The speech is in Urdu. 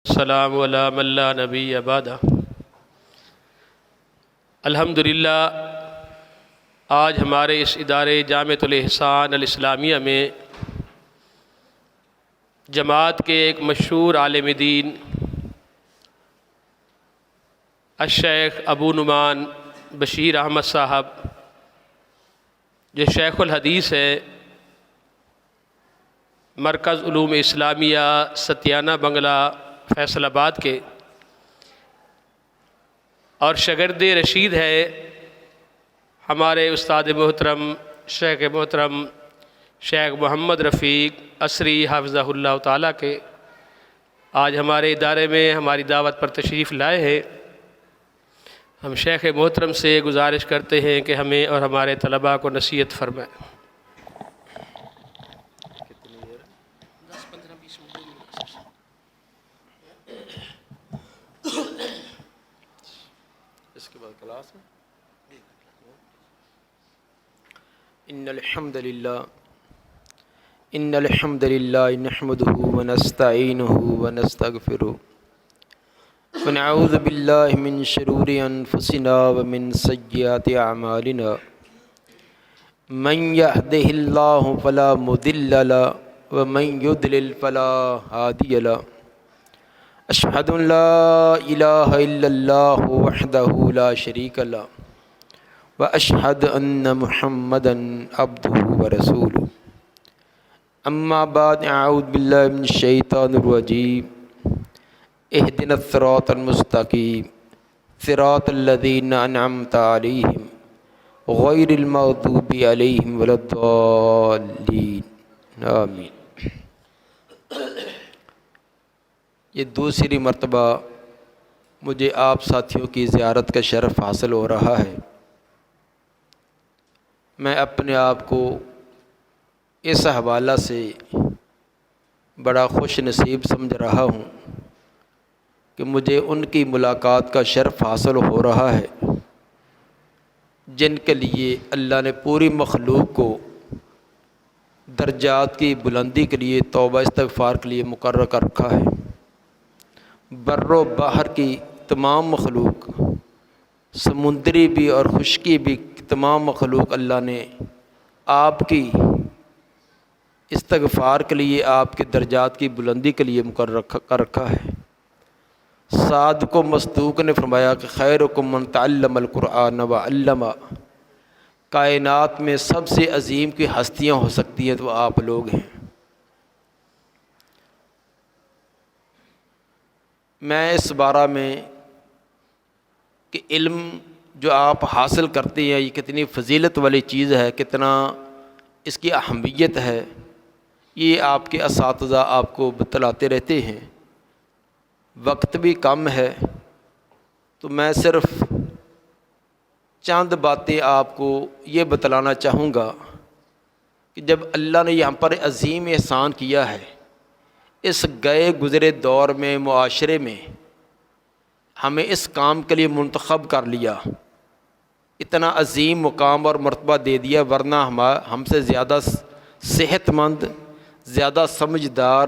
السلام علی من لا نبی بعد۔ الحمدللہ آج ہمارے اس ادارے جامعۃ الاحسان الاسلامیہ میں جماعت کے ایک مشہور عالم دین الشیخ ابو نعمان بشیر احمد صاحب جو شیخ الحدیث ہے، مرکز علوم اسلامیہ ستیانہ بنگلہ فیصل آباد کے، اور شاگرد رشید ہے ہمارے استاد محترم شیخ محترم شیخ محمد رفیق عصری حافظہ اللہ تعالیٰ کے، آج ہمارے ادارے میں ہماری دعوت پر تشریف لائے ہیں۔ ہم شیخ محترم سے گزارش کرتے ہیں کہ ہمیں اور ہمارے طلباء کو نصیحت فرمائیں۔ اس کے بعد کلاس ہے۔ ان الحمد للہ نحمده ونستعینه ونستغفره ونعوذ باللہ من شرور انفسنا ومن سیئات اعمالنا من يهده الله فلا مضل له ومن يضلل فلا هادي له اشهد ان لا الہ الا اللہ وحدہ لا شریک له واشهد ان محمدا عبدہ ورسولہ اما بعد اعوذ باللہ من الشیطان الرجیم اهدنا الصراط المستقیم صراط الذین انعمت علیہم غیر المغضوب علیہم ولا الضالین آمین۔ یہ دوسری مرتبہ مجھے آپ ساتھیوں کی زیارت کا شرف حاصل ہو رہا ہے۔ میں اپنے آپ کو اس حوالہ سے بڑا خوش نصیب سمجھ رہا ہوں کہ مجھے ان کی ملاقات کا شرف حاصل ہو رہا ہے جن کے لیے اللہ نے پوری مخلوق کو درجات کی بلندی کے لیے توبہ استغفار کے لیے مقرر کر رکھا ہے۔ بر و بحر کی تمام مخلوق، سمندری بھی اور خشکی بھی تمام مخلوق اللہ نے آپ کی استغفار کے لیے، آپ کے درجات کی بلندی کے لیے مقرر کر رکھا ہے۔ صادق و مصدوق نے فرمایا کہ خیرکم من تعلم القرآن وعلمہ، کائنات میں سب سے عظیم کی ہستیاں ہو سکتی ہیں تو آپ لوگ ہیں۔ میں اس بارہ میں کہ علم جو آپ حاصل کرتے ہیں یہ کتنی فضیلت والی چیز ہے، کتنا اس کی اہمیت ہے، یہ آپ کے اساتذہ آپ کو بتلاتے رہتے ہیں۔ وقت بھی کم ہے تو میں صرف چند باتیں آپ کو یہ بتلانا چاہوں گا کہ جب اللہ نے یہاں پر عظیم احسان کیا ہے، اس گئے گزرے دور میں معاشرے میں ہمیں اس کام کے لیے منتخب کر لیا، اتنا عظیم مقام اور مرتبہ دے دیا، ورنہ ہم سے زیادہ صحت مند، زیادہ سمجھدار،